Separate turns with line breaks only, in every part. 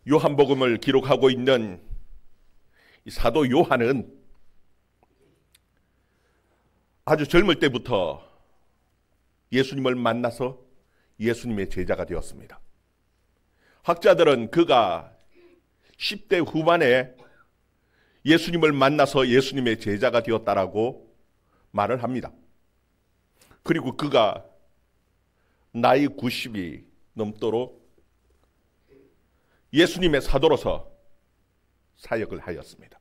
요한복음을 기록하고 있는 이 사도 요한은 아주 젊을 때부터 예수님을 만나서 예수님의 제자가 되었습니다. 학자들은 그가 10대 후반에 예수님을 만나서 예수님의 제자가 되었다라고 말을 합니다. 그리고 그가 나이 90이 넘도록 예수님의 사도로서 사역을 하였습니다.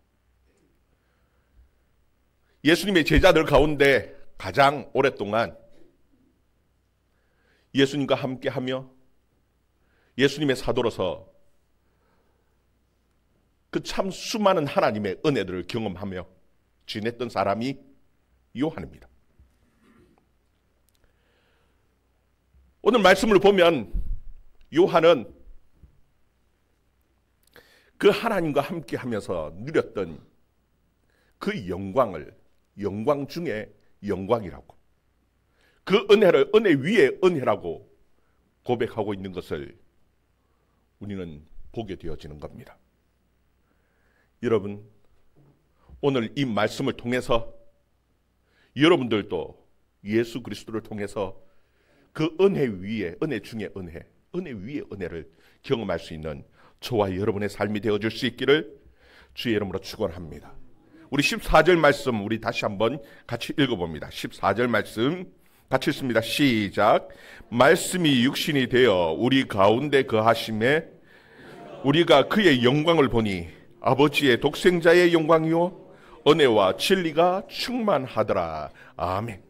예수님의 제자들 가운데 가장 오랫동안 예수님과 함께하며 예수님의 사도로서 그 참 수많은 하나님의 은혜들을 경험하며 지냈던 사람이 요한입니다. 오늘 말씀을 보면 요한은 그 하나님과 함께하면서 누렸던 그 영광을 영광 중에 영광이라고, 그 은혜를 은혜 위에 은혜라고 고백하고 있는 것을 우리는 보게 되어지는 겁니다. 여러분, 오늘 이 말씀을 통해서 여러분들도 예수 그리스도를 통해서 그 은혜 위에 은혜 중에 은혜, 은혜 위에 은혜를 경험할 수 있는 저와 여러분의 삶이 되어줄 수 있기를 주의 이름으로 축원합니다. 우리 14절 말씀 우리 다시 한번 같이 읽어봅니다. 14절 말씀 같이 읽습니다. 시작. 말씀이 육신이 되어 우리 가운데 거하심에 우리가 그의 영광을 보니 아버지의 독생자의 영광이요 은혜와 진리가 충만하더라. 아멘.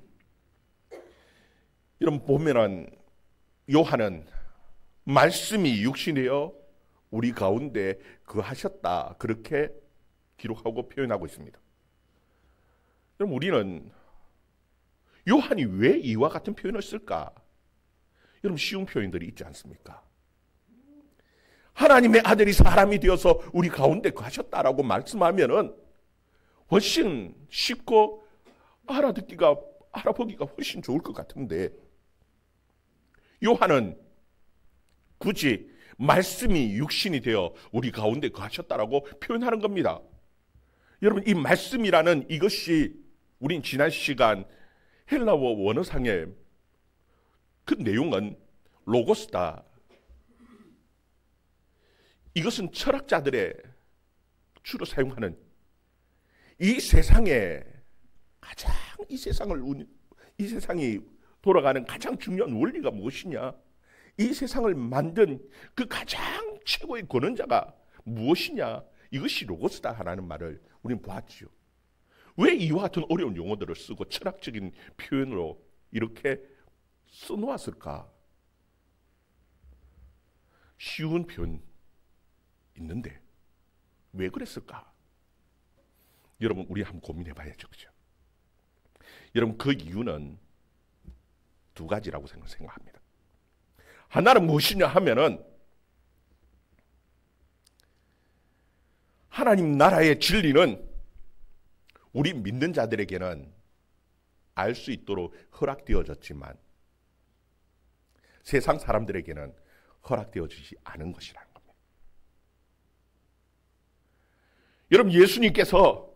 여러분 보면은 요한은 말씀이 육신이 되어 우리 가운데 거하셨다, 그렇게 기록하고 표현하고 있습니다. 그럼 우리는 요한이 왜 이와 같은 표현을 쓸까? 여러분 쉬운 표현들이 있지 않습니까? 하나님의 아들이 사람이 되어서 우리 가운데 거하셨다라고 말씀하면은 훨씬 쉽고 알아보기가 훨씬 좋을 것 같은데, 요한은 굳이 말씀이 육신이 되어 우리 가운데 거하셨다라고 표현하는 겁니다. 여러분 이 말씀이라는 이것이 우린 지난 시간 헬라어 원어상의 그 내용은 로고스다. 이것은 철학자들의 주로 사용하는 이 세상에 가장 이 세상이 돌아가는 가장 중요한 원리가 무엇이냐, 이 세상을 만든 그 가장 최고의 권원자가 무엇이냐, 이것이 로고스다 하라는 말을 우리는 보았지요. 왜 이와 같은 어려운 용어들을 쓰고 철학적인 표현으로 이렇게 써놓았을까? 쉬운 표현 있는데 왜 그랬을까? 여러분 우리 한번 고민해 봐야죠. 그죠? 여러분 그 이유는 두 가지라고 생각합니다. 하나는 무엇이냐 하면은 하나님 나라의 진리는 우리 믿는 자들에게는 알 수 있도록 허락되어졌지만 세상 사람들에게는 허락되어지지 않은 것이라는 겁니다. 여러분 예수님께서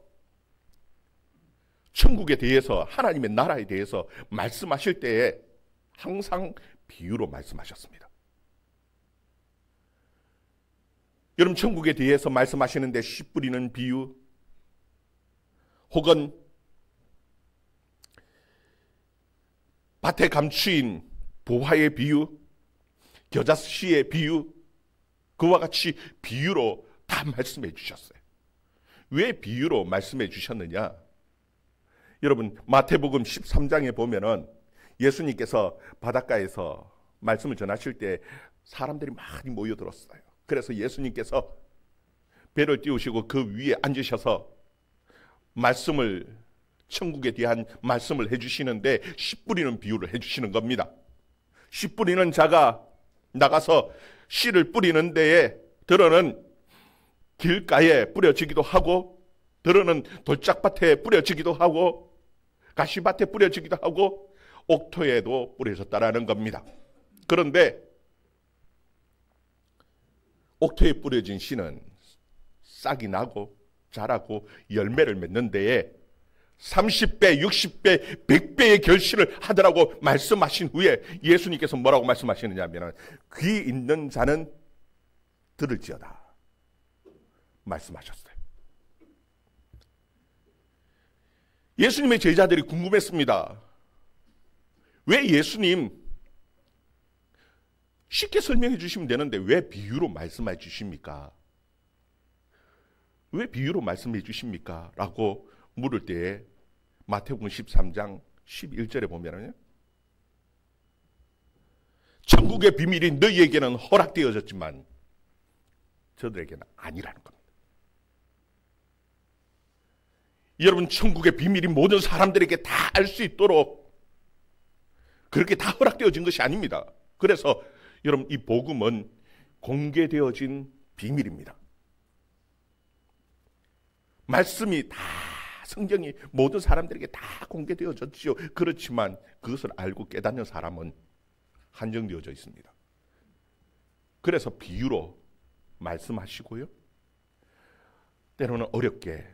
천국에 대해서 하나님의 나라에 대해서 말씀하실 때에 항상 비유로 말씀하셨습니다. 여러분 천국에 대해서 말씀하시는데 씨 뿌리는 비유, 혹은 밭에 감추인 보화의 비유, 겨자씨의 비유, 그와 같이 비유로 다 말씀해 주셨어요. 왜 비유로 말씀해 주셨느냐? 여러분 마태복음 13장에 보면은 예수님께서 바닷가에서 말씀을 전하실 때 사람들이 많이 모여들었어요. 그래서 예수님께서 배를 띄우시고 그 위에 앉으셔서 말씀을, 천국에 대한 말씀을 해주시는데 씨 뿌리는 비유를 해주시는 겁니다. 씨 뿌리는 자가 나가서 씨를 뿌리는 데에 들어는 길가에 뿌려지기도 하고, 들어는 돌짝밭에 뿌려지기도 하고, 가시밭에 뿌려지기도 하고, 옥토에도 뿌려졌다라는 겁니다. 그런데 옥토에 뿌려진 씨는 싹이 나고 자라고 열매를 맺는 데에 30배, 60배, 100배의 결실을 하더라고 말씀하신 후에 예수님께서 뭐라고 말씀하시느냐 하면 귀 있는 자는 들을지어다 말씀하셨어요. 예수님의 제자들이 궁금했습니다. 왜 예수님 쉽게 설명해 주시면 되는데 왜 비유로 말씀해 주십니까? 왜 비유로 말씀해 주십니까? 라고 물을 때에 마태복음 13장 11절에 보면은요, 천국의 비밀이 너희에게는 허락되어졌지만 저들에게는 아니라는 겁니다. 여러분, 천국의 비밀이 모든 사람들에게 다 알 수 있도록 그렇게 다 허락되어진 것이 아닙니다. 그래서 여러분, 이 복음은 공개되어진 비밀입니다. 말씀이 다, 성경이 모든 사람들에게 다 공개되어졌지요. 그렇지만 그것을 알고 깨닫는 사람은 한정되어져 있습니다. 그래서 비유로 말씀하시고요, 때로는 어렵게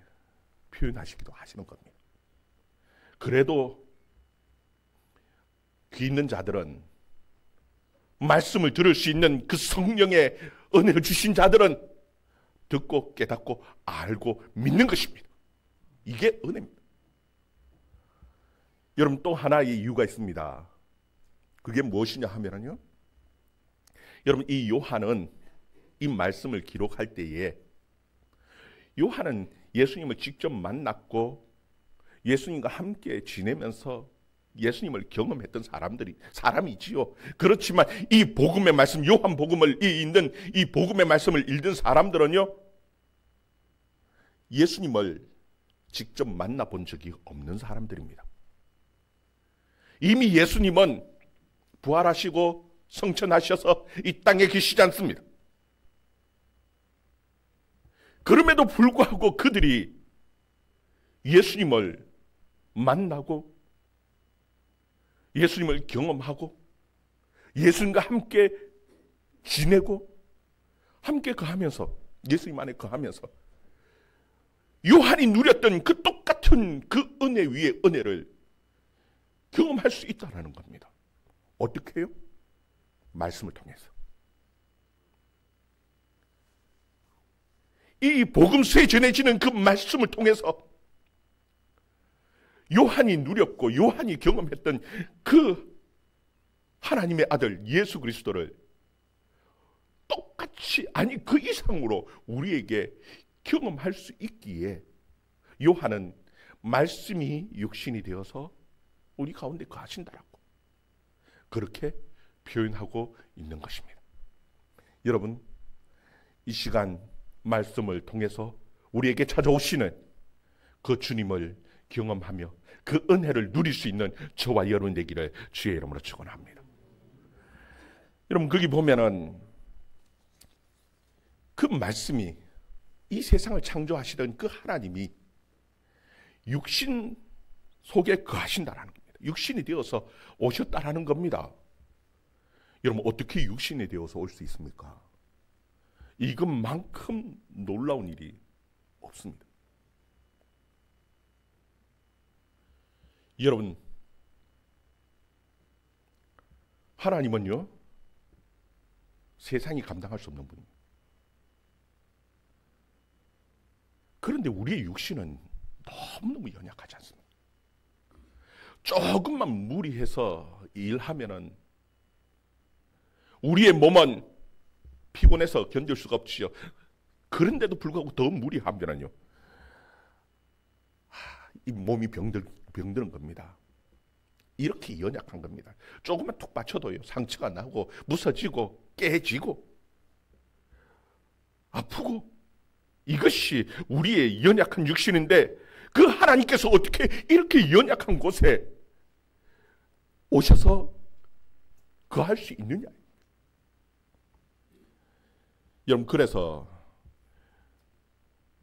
표현하시기도 하시는 겁니다. 그래도 귀 있는 자들은, 말씀을 들을 수 있는 그 성령의 은혜를 주신 자들은 듣고 깨닫고 알고 믿는 것입니다. 이게 은혜입니다. 여러분, 또 하나의 이유가 있습니다. 그게 무엇이냐 하면요, 여러분, 이 요한은 이 말씀을 기록할 때에 요한은 예수님을 직접 만났고 예수님과 함께 지내면서 예수님을 경험했던 사람이지요. 그렇지만 이 복음의 말씀, 요한 복음을 읽는, 이 복음의 말씀을 읽는 사람들은요, 예수님을 직접 만나본 적이 없는 사람들입니다. 이미 예수님은 부활하시고 성천하셔서 이 땅에 계시지 않습니다. 그럼에도 불구하고 그들이 예수님을 만나고 예수님을 경험하고 예수님과 함께 지내고 함께 거하면서, 예수님 안에 거하면서 요한이 누렸던 그 똑같은 그 은혜 위에 은혜를 경험할 수 있다는 겁니다. 어떻게 해요? 말씀을 통해서. 이 복음서에 전해지는 그 말씀을 통해서 요한이 누렸고 요한이 경험했던 그 하나님의 아들 예수 그리스도를 똑같이, 아니 그 이상으로 우리에게 경험할 수 있기에 요한은 말씀이 육신이 되어서 우리 가운데 거하신다라고 그렇게 표현하고 있는 것입니다. 여러분, 이 시간 말씀을 통해서 우리에게 찾아오시는 그 주님을 경험하며 그 은혜를 누릴 수 있는 저와 여러분 되기를 주의 이름으로 축원합니다. 여러분, 거기 보면은 그 말씀이, 이 세상을 창조하시던 그 하나님이 육신 속에 거하신다라는 겁니다. 육신이 되어서 오셨다라는 겁니다. 여러분, 어떻게 육신이 되어서 올 수 있습니까? 이것만큼 놀라운 일이 없습니다. 여러분, 하나님은요, 세상이 감당할 수 없는 분입니다. 그런데 우리의 육신은 너무너무 연약하지 않습니까? 조금만 무리해서 일하면은 우리의 몸은 피곤해서 견딜 수가 없지요. 그런데도 불구하고 더 무리하면은요, 이 몸이 병드는 겁니다. 이렇게 연약한 겁니다. 조금만 툭 받쳐도요, 상처가 나고 부서지고 깨지고 아프고, 이것이 우리의 연약한 육신인데 그 하나님께서 어떻게 이렇게 연약한 곳에 오셔서 거할 수 있느냐. 여러분, 그래서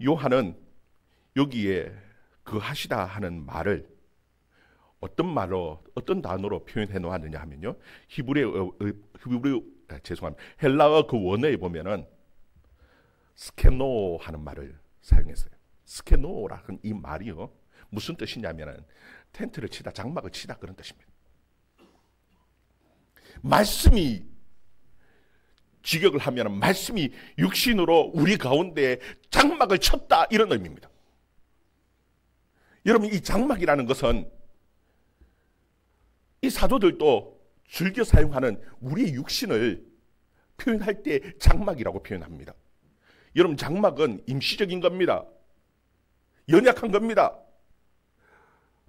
요한은 여기에 거하시다 하는 말을 어떤 단어로 표현해 놓았느냐 하면요, 헬라어 그 원어에 보면은 스케노 하는 말을 사용했어요. 스케노라는 이 말이요, 무슨 뜻이냐면은 텐트를 치다, 장막을 치다, 그런 뜻입니다. 말씀이 직역을 하면 말씀이 육신으로 우리 가운데 장막을 쳤다, 이런 의미입니다. 여러분, 이 장막이라는 것은 이 사도들도 즐겨 사용하는 우리의 육신을 표현할 때 장막이라고 표현합니다. 여러분, 장막은 임시적인 겁니다. 연약한 겁니다.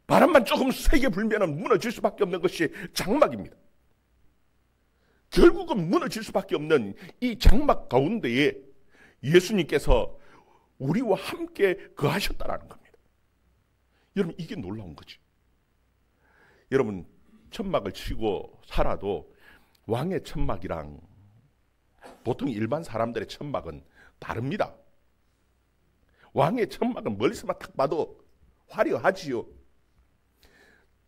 바람만 조금 세게 불면 무너질 수밖에 없는 것이 장막입니다. 결국은 무너질 수밖에 없는 이 장막 가운데에 예수님께서 우리와 함께 거하셨다라는 겁니다. 여러분, 이게 놀라운 거죠. 여러분, 천막을 치고 살아도 왕의 천막이랑 보통 일반 사람들의 천막은 다릅니다. 왕의 천막은 멀리서만 딱 봐도 화려하지요.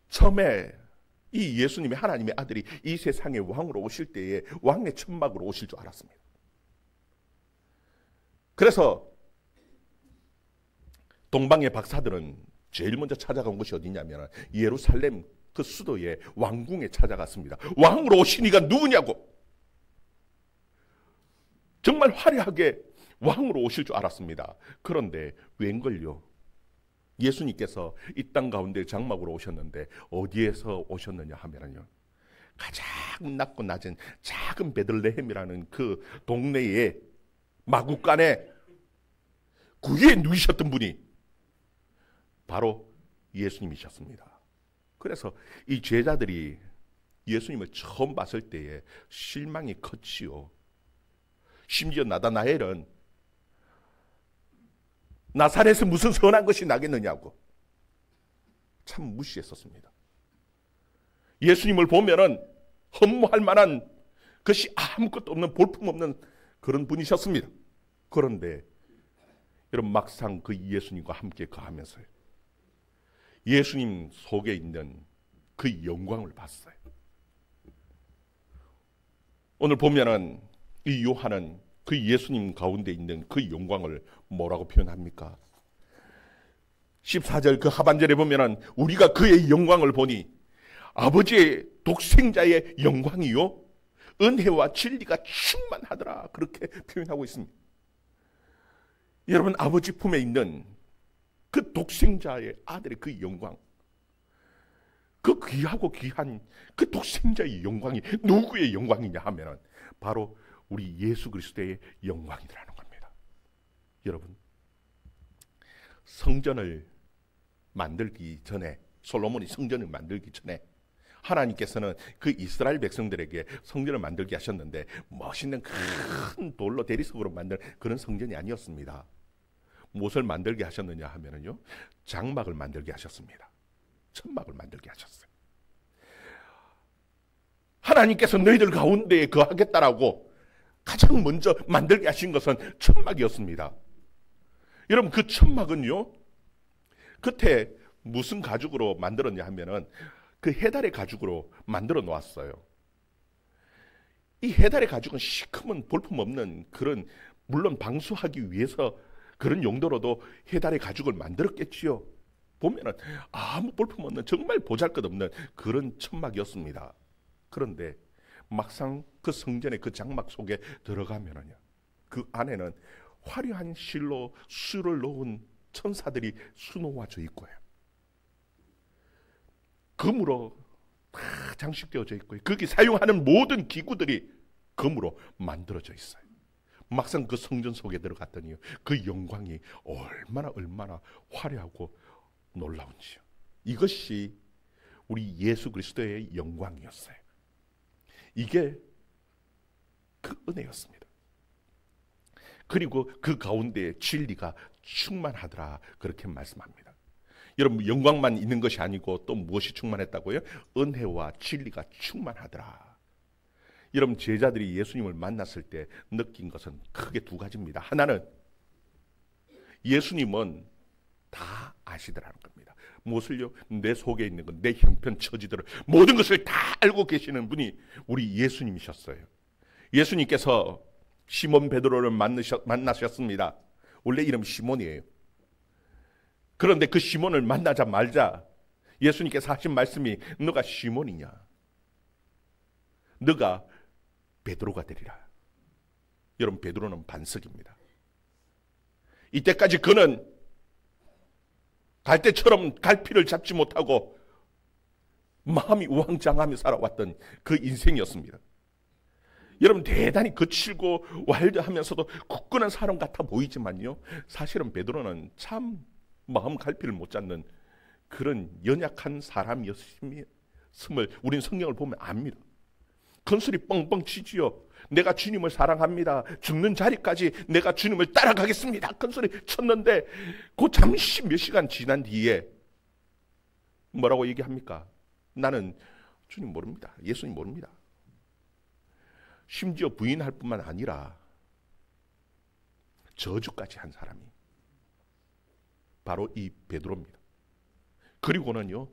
처음에 이 예수님이, 하나님의 아들이 이 세상에 왕으로 오실 때에 왕의 천막으로 오실 줄 알았습니다. 그래서 동방의 박사들은 제일 먼저 찾아간 곳이 어디냐면 예루살렘 그 수도의 왕궁에 찾아갔습니다. 왕으로 오신 이가 누구냐고. 정말 화려하게 왕으로 오실 줄 알았습니다. 그런데 웬걸요, 예수님께서 이 땅 가운데 장막으로 오셨는데 어디에서 오셨느냐 하면요, 가장 낮고 낮은 작은 베들레헴이라는 그 동네의 마구간에 구유에 누이셨던 분이 바로 예수님이셨습니다. 그래서 이 제자들이 예수님을 처음 봤을 때에 실망이 컸지요. 심지어 나다나엘은 나사렛에서 무슨 선한 것이 나겠느냐고 참 무시했었습니다. 예수님을 보면은 흠모할 만한 것이 아무것도 없는, 볼품없는 그런 분이셨습니다. 그런데 여러분, 막상 그 예수님과 함께 거하면서요, 예수님 속에 있는 그 영광을 봤어요. 오늘 보면은 이 요한은 그 예수님 가운데 있는 그 영광을 뭐라고 표현합니까? 14절 그 하반절에 보면은 우리가 그의 영광을 보니 아버지의 독생자의 영광이요 은혜와 진리가 충만하더라, 그렇게 표현하고 있습니다. 여러분, 아버지 품에 있는 그 독생자의 아들의 그 영광, 그 귀하고 귀한 그 독생자의 영광이 누구의 영광이냐 하면은 바로 우리 예수 그리스도의 영광이라는 겁니다. 여러분, 성전을 만들기 전에, 솔로몬이 성전을 만들기 전에 하나님께서는 그 이스라엘 백성들에게 성전을 만들게 하셨는데 멋있는 큰 돌로 대리석으로 만든 그런 성전이 아니었습니다. 무엇을 만들게 하셨느냐 하면은요, 장막을 만들게 하셨습니다. 천막을 만들게 하셨어요. 하나님께서 너희들 가운데에 거하겠다라고 가장 먼저 만들게 하신 것은 천막이었습니다. 여러분, 그 천막은요, 끝에 무슨 가죽으로 만들었냐 하면은 그 해달의 가죽으로 만들어 놓았어요. 이 해달의 가죽은 시커먼 볼품없는 그런, 물론 방수하기 위해서 그런 용도로도 해달의 가죽을 만들었겠지요. 보면은 아무 볼품없는, 정말 보잘것없는 그런 천막이었습니다. 그런데 막상 그 성전의 그 장막 속에 들어가면은요, 그 안에는 화려한 실로 수를 놓은 천사들이 수놓아져 있고요, 금으로 다 장식되어져 있고요, 거기 사용하는 모든 기구들이 금으로 만들어져 있어요. 막상 그 성전 속에 들어갔더니 그 영광이 얼마나 화려하고 놀라운지요. 이것이 우리 예수 그리스도의 영광이었어요. 이게 그 은혜였습니다. 그리고 그 가운데 진리가 충만하더라, 그렇게 말씀합니다. 여러분, 영광만 있는 것이 아니고 또 무엇이 충만했다고요? 은혜와 진리가 충만하더라. 여러분, 제자들이 예수님을 만났을 때 느낀 것은 크게 두 가지입니다. 하나는 예수님은 다 아시더라는 겁니다. 무엇을요? 내 속에 있는 것, 내 형편 처지들을, 모든 것을 다 알고 계시는 분이 우리 예수님이셨어요. 예수님께서 시몬 베드로를 만나셨습니다. 원래 이름 시몬이에요. 그런데 그 시몬을 만나자마자 예수님께서 하신 말씀이 너가 시몬이냐? 너가 베드로가 되리라. 여러분, 베드로는 반석입니다. 이때까지 그는 갈대처럼 갈피를 잡지 못하고 마음이 우왕좌왕하며 살아왔던 그 인생이었습니다. 여러분, 대단히 거칠고 와일드하면서도 굳건한 사람 같아 보이지만요, 사실은 베드로는 참 마음 갈피를 못 잡는 그런 연약한 사람이었음을 우린 성경을 보면 압니다. 큰소리 뻥뻥 치지요. 내가 주님을 사랑합니다. 죽는 자리까지 내가 주님을 따라가겠습니다. 큰소리 쳤는데 그 잠시 몇 시간 지난 뒤에 뭐라고 얘기합니까? 나는 주님 모릅니다. 예수님 모릅니다. 심지어 부인할 뿐만 아니라 저주까지 한 사람이 바로 이 베드로입니다. 그리고는요,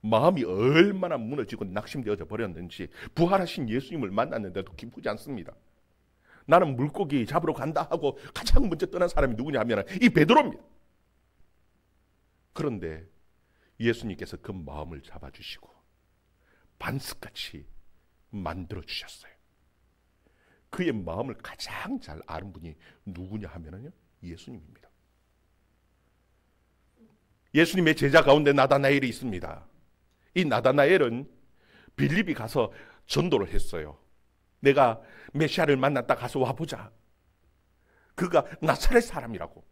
마음이 얼마나 무너지고 낙심되어져 버렸는지 부활하신 예수님을 만났는데도 기쁘지 않습니다. 나는 물고기 잡으러 간다 하고 가장 먼저 떠난 사람이 누구냐 하면 이 베드로입니다. 그런데 예수님께서 그 마음을 잡아주시고 반석같이 만들어주셨어요. 그의 마음을 가장 잘 아는 분이 누구냐 하면요, 예수님입니다. 예수님의 제자 가운데 나다나엘이 있습니다. 이 나다나엘은 빌립이 가서 전도를 했어요. 내가 메시아를 만났다, 가서 와보자. 그가 나사렛 사람이라고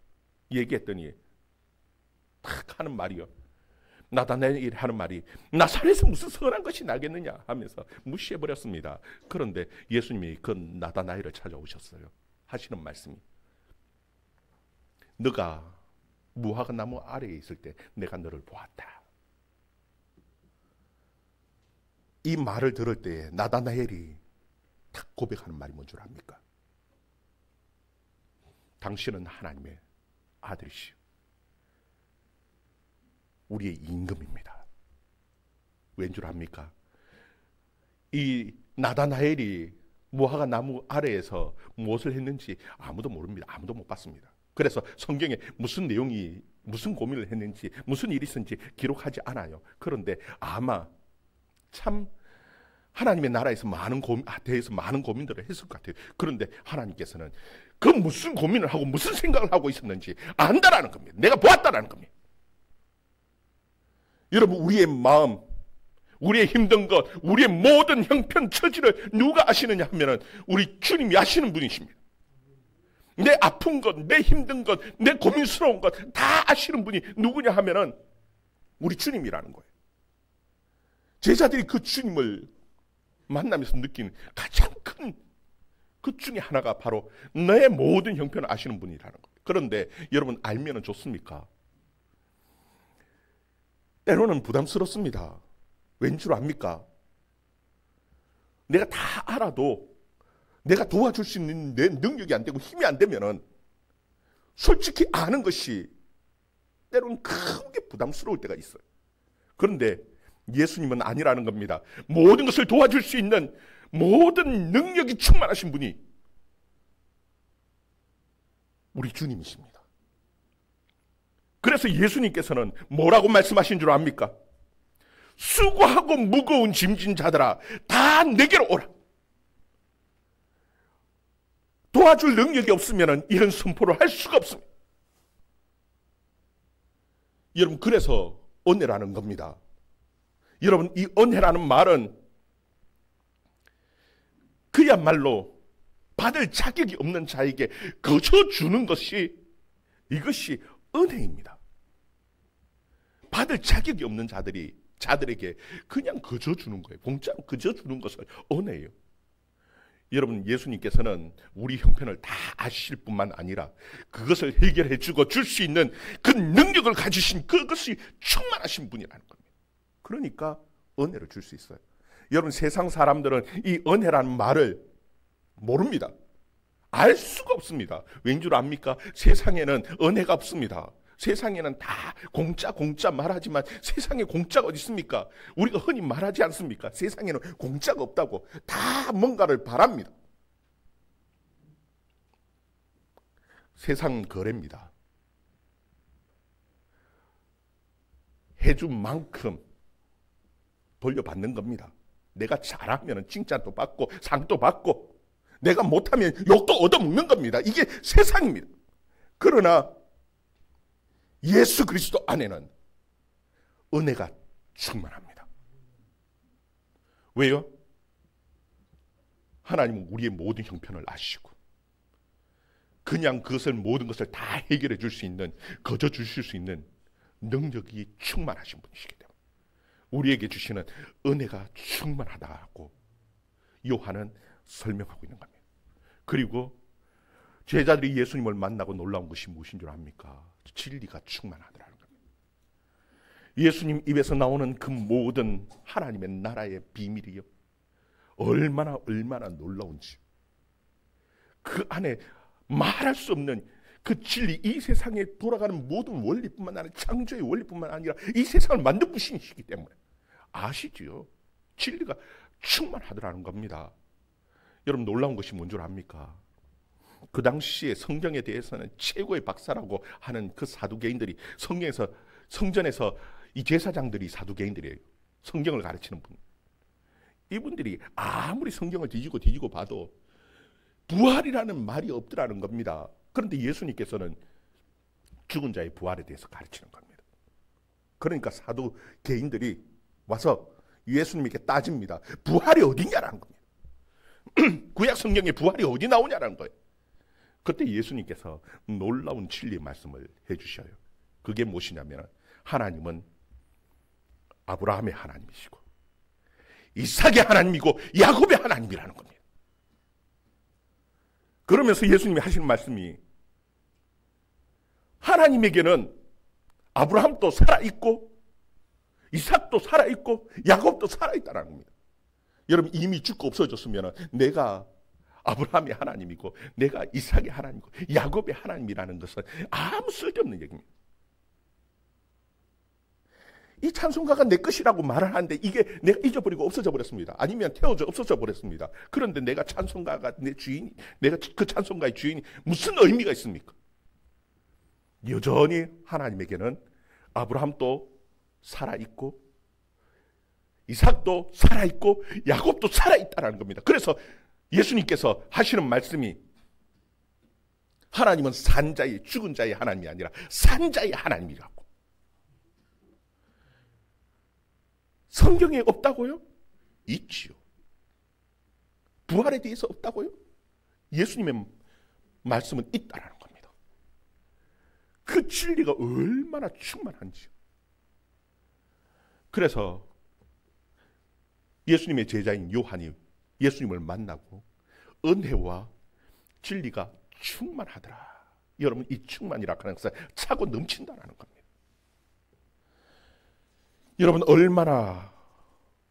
얘기했더니 탁 하는 말이요, 나다나엘이 하는 말이 나사렛에서 무슨 선한 것이 나겠느냐 하면서 무시해버렸습니다. 그런데 예수님이 그 나다나엘을 찾아오셨어요. 하시는 말씀이, 너가 무화과 나무 아래에 있을 때 내가 너를 보았다. 이 말을 들을 때 나다나엘이 탁 고백하는 말이 뭔 줄 압니까? 당신은 하나님의 아들이시오. 우리의 임금입니다. 왠 줄 압니까? 이 나다나엘이 무화과 나무 아래에서 무엇을 했는지 아무도 모릅니다. 아무도 못 봤습니다. 그래서 성경에 무슨 내용이, 무슨 고민을 했는지, 무슨 일이 있었는지 기록하지 않아요. 그런데 아마 참 하나님의 나라에서 대해서 많은 고민들을 했을 것 같아요. 그런데 하나님께서는 그 무슨 고민을 하고 무슨 생각을 하고 있었는지 안다라는 겁니다. 내가 보았다라는 겁니다. 여러분, 우리의 마음, 우리의 힘든 것, 우리의 모든 형편 처지를 누가 아시느냐 하면은 우리 주님이 아시는 분이십니다. 내 아픈 것, 내 힘든 것, 내 고민스러운 것 다 아시는 분이 누구냐 하면은 우리 주님이라는 거예요. 제자들이 그 주님을 만나면서 느끼는 가장 큰 그 중에 하나가 바로 내 모든 형편을 아시는 분이라는 거예요. 그런데 여러분, 알면은 좋습니까? 때로는 부담스럽습니다. 왠 줄 압니까? 내가 다 알아도 내가 도와줄 수 있는 내 능력이 안 되고 힘이 안 되면은 솔직히 아는 것이 때로는 크게 부담스러울 때가 있어요. 그런데 예수님은 아니라는 겁니다. 모든 것을 도와줄 수 있는 모든 능력이 충만하신 분이 우리 주님이십니다. 그래서 예수님께서는 뭐라고 말씀하신 줄 압니까? 수고하고 무거운 짐진 자들아, 다 내게로 오라. 도와줄 능력이 없으면 이런 선포를 할 수가 없습니다. 여러분, 그래서 은혜라는 겁니다. 여러분, 이 은혜라는 말은 그야말로 받을 자격이 없는 자에게 거저 주는 것이, 이것이 은혜입니다. 받을 자격이 없는 자들에게 그냥 거저 주는 거예요. 공짜로 거저 주는 것을 은혜예요. 여러분, 예수님께서는 우리 형편을 다 아실 뿐만 아니라 그것을 해결해 주고 줄 수 있는 그 능력을 가지신 그것이 충만하신 분이라는 겁니다. 그러니까 은혜를 줄 수 있어요. 여러분, 세상 사람들은 이 은혜라는 말을 모릅니다. 알 수가 없습니다. 왠 줄 압니까? 세상에는 은혜가 없습니다. 세상에는 다 공짜 말하지만 세상에 공짜가 어디 있습니까? 우리가 흔히 말하지 않습니까? 세상에는 공짜가 없다고 다 뭔가를 바랍니다. 세상 거래입니다. 해준 만큼 돌려받는 겁니다. 내가 잘하면 칭찬도 받고 상도 받고, 내가 못하면 욕도 얻어먹는 겁니다. 이게 세상입니다. 그러나 예수 그리스도 안에는 은혜가 충만합니다. 왜요? 하나님은 우리의 모든 형편을 아시고 그냥 그것을 모든 것을 다 해결해 줄 수 있는, 거저 주실 수 있는 능력이 충만하신 분이시기 때문에 우리에게 주시는 은혜가 충만하다고 요한은 설명하고 있는 겁니다. 그리고 제자들이 예수님을 만나고 놀라운 것이 무엇인 줄 압니까? 진리가 충만하더라는 겁니다. 예수님 입에서 나오는 그 모든 하나님의 나라의 비밀이요, 얼마나 놀라운지, 그 안에 말할 수 없는 그 진리, 이 세상에 돌아가는 모든 원리뿐만 아니라, 창조의 원리뿐만 아니라 이 세상을 만든 분이시기 때문에 아시지요? 진리가 충만하더라는 겁니다. 여러분, 놀라운 것이 뭔 줄 압니까? 그 당시에 성경에 대해서는 최고의 박사라고 하는 그 사두개인들이, 성전에서 이 제사장들이 사두개인들이에요. 성경을 가르치는 분. 이분들이 아무리 성경을 뒤지고 봐도 부활이라는 말이 없더라는 겁니다. 그런데 예수님께서는 죽은 자의 부활에 대해서 가르치는 겁니다. 그러니까 사두개인들이 와서 예수님에게 따집니다. 부활이 어디냐라는 겁니다. 구약 성경에 부활이 어디 나오냐라는 거예요. 그때 예수님께서 놀라운 진리의 말씀을 해주셔요. 그게 무엇이냐면, 하나님은 아브라함의 하나님이시고 이삭의 하나님이고 야곱의 하나님이라는 겁니다. 그러면서 예수님이 하시는 말씀이, 하나님에게는 아브라함도 살아있고 이삭도 살아있고 야곱도 살아있다는 겁니다. 여러분, 이미 죽고 없어졌으면 내가 아브라함의 하나님이고 내가 이삭의 하나님이고 야곱의 하나님이라는 것은 아무 쓸데없는 얘기입니다. 이 찬송가가 내 것이라고 말을 하는데 이게 내가 잊어버리고 없어져 버렸습니다. 아니면 태워져 없어져 버렸습니다. 그런데 내가 찬송가가 내 주인이, 내가 그 찬송가의 주인이 무슨 의미가 있습니까? 여전히 하나님에게는 아브라함도 살아있고 이삭도 살아있고 야곱도 살아있다는 겁니다. 그래서 예수님께서 하시는 말씀이, 하나님은 산자의, 죽은 자의 하나님이 아니라 산자의 하나님이라고. 성경에 없다고요? 있지요. 부활에 대해서 없다고요? 예수님의 말씀은 있다라는 겁니다. 그 진리가 얼마나 충만한지요. 그래서 예수님의 제자인 요한이 예수님을 만나고 은혜와 진리가 충만하더라. 여러분, 이 충만이라고 하는 것은 차고 넘친다는 겁니다. 여러분, 얼마나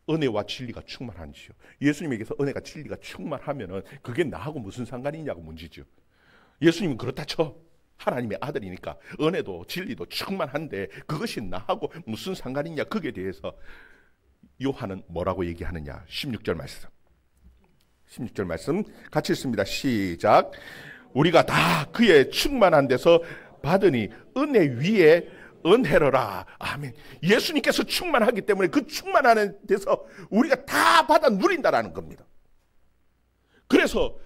은혜와 진리가 충만한지요. 예수님에게서 은혜가 진리가 충만하면은 그게 나하고 무슨 상관이냐고 문제죠. 예수님은 그렇다 쳐. 하나님의 아들이니까 은혜도 진리도 충만한데 그것이 나하고 무슨 상관이냐. 거기에 대해서 요한은 뭐라고 얘기하느냐. 16절 말씀. 16절 말씀 같이 읽습니다. 시작. 우리가 다 그의 충만한 데서 받으니 은혜 위에 은혜로라. 아멘. 예수님께서 충만하기 때문에 그 충만한 데서 우리가 다 받아 누린다라는 겁니다. 그래서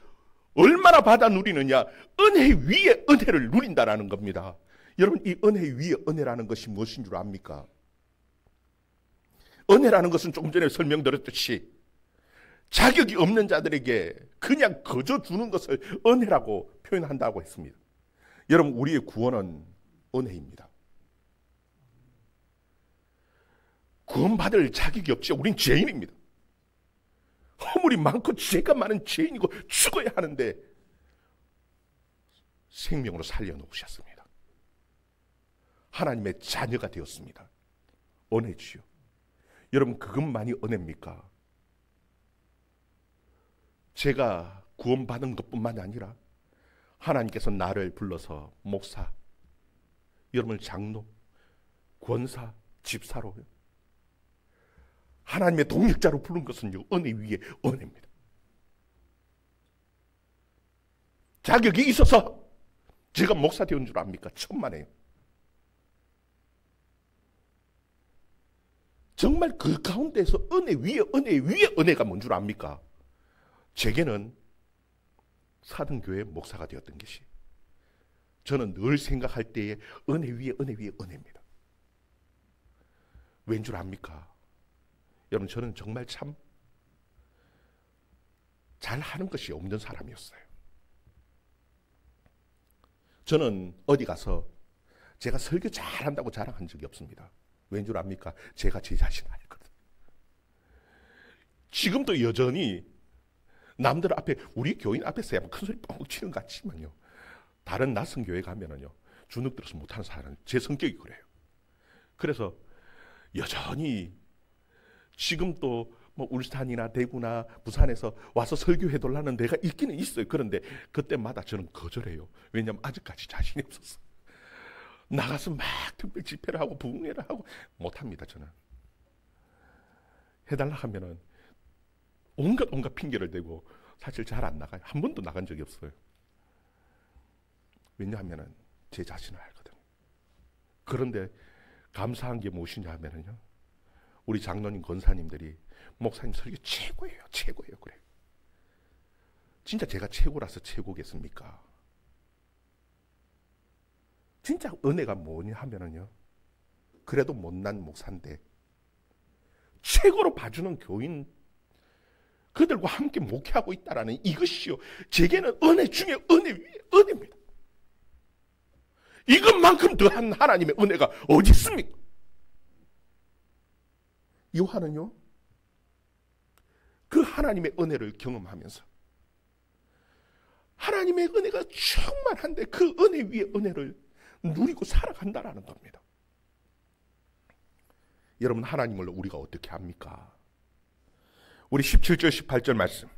얼마나 받아 누리느냐, 은혜 위에 은혜를 누린다라는 겁니다. 여러분, 이 은혜 위에 은혜라는 것이 무엇인 줄 압니까? 은혜라는 것은 조금 전에 설명드렸듯이 자격이 없는 자들에게 그냥 거저 주는 것을 은혜라고 표현한다고 했습니다. 여러분, 우리의 구원은 은혜입니다. 구원받을 자격이 없죠. 우린 죄인입니다. 허물이 많고 죄가 많은 죄인이고 죽어야 하는데 생명으로 살려놓으셨습니다. 하나님의 자녀가 되었습니다. 은혜지요. 여러분, 그것만이 은혜입니까? 제가 구원받은 것뿐만 아니라 하나님께서 나를 불러서 목사, 여러분을 장로, 권사, 집사로 하나님의 동역자로 부른 것은요, 은혜 위에 은혜입니다. 자격이 있어서 제가 목사 되온 줄 압니까? 천만에요. 정말 그 가운데서 은혜 위에 은혜가 뭔 줄 압니까? 제게는 사등교회 목사가 되었던 것이, 저는 늘 생각할 때에 은혜 위에 은혜입니다. 왠 줄 압니까? 여러분, 저는 정말 참 잘하는 것이 없는 사람이었어요. 저는 어디 가서 제가 설교 잘한다고 자랑한 적이 없습니다. 왠 줄 압니까? 제가 제 자신을 알거든. 지금도 여전히 남들 앞에, 우리 교인 앞에서야 큰 소리 뻥뻥 치는 것 같지만요, 다른 낯선 교회 가면은요, 주눅 들어서 못하는 사람은 제 성격이 그래요. 그래서 여전히 지금도 뭐 울산이나 대구나 부산에서 와서 설교해달라는 데가 있기는 있어요. 그런데 그때마다 저는 거절해요. 왜냐하면 아직까지 자신이 없었어. 나가서 막 특별 집회를 하고 부흥회를 하고 못합니다. 저는 해달라 하면은 온갖 핑계를 대고 사실 잘 안 나가요. 한 번도 나간 적이 없어요. 왜냐하면은 제 자신을 알거든요. 그런데 감사한 게 무엇이냐 하면은요, 우리 장로님 권사님들이 목사님 설교 최고예요 그래요. 진짜 제가 최고라서 최고겠습니까? 진짜 은혜가 뭐냐 하면은요, 그래도 못난 목사인데 최고로 봐주는 교인, 그들과 함께 목회하고 있다라는 이것이요, 제게는 은혜 중에 은혜 위에 은혜입니다. 이것만큼 더한 하나님의 은혜가 어디 있습니까? 요한은요, 그 하나님의 은혜를 경험하면서 하나님의 은혜가 충만한데 그 은혜 위에 은혜를 누리고 살아간다라는 겁니다. 여러분, 하나님을 우리가 어떻게 합니까? 우리 17절 18절 말씀,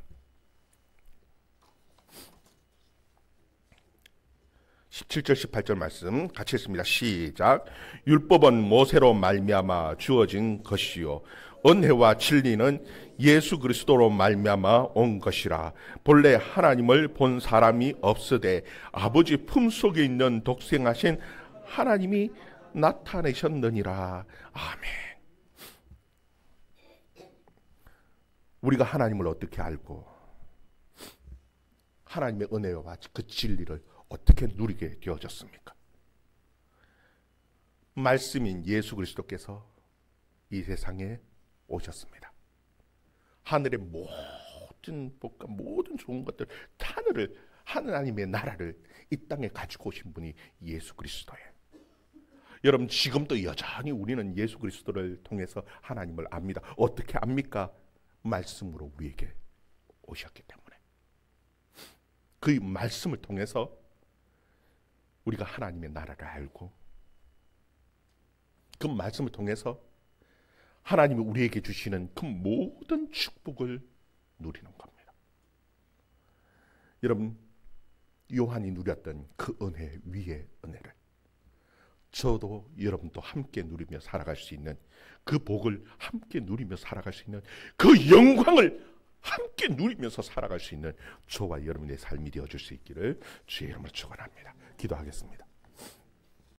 17절 18절 말씀 같이 읽습니다. 시작. 율법은 모세로 말미암아 주어진 것이요 은혜와 진리는 예수 그리스도로 말미암아 온 것이라. 본래 하나님을 본 사람이 없으되 아버지 품속에 있는 독생하신 하나님이 나타내셨느니라. 아멘. 우리가 하나님을 어떻게 알고 하나님의 은혜와 그 진리를 어떻게 누리게 되어졌습니까? 말씀인 예수 그리스도께서 이 세상에 오셨습니다. 하늘의 모든 복과 모든 좋은 것들, 하나님의 나라를 이 땅에 가지고 오신 분이 예수 그리스도예요. 여러분, 지금도 여전히 우리는 예수 그리스도를 통해서 하나님을 압니다. 어떻게 압니까? 말씀으로 우리에게 오셨기 때문에. 그 말씀을 통해서 우리가 하나님의 나라를 알고, 그 말씀을 통해서 하나님이 우리에게 주시는 그 모든 축복을 누리는 겁니다. 여러분, 요한이 누렸던 그 은혜 위에 은혜를 저도 여러분도 함께 누리며 살아갈 수 있는, 그 복을 함께 누리며 살아갈 수 있는, 그 영광을 함께 누리면서 살아갈 수 있는 저와 여러분의 삶이 되어줄 수 있기를 주의 이름으로 축원합니다. 기도하겠습니다.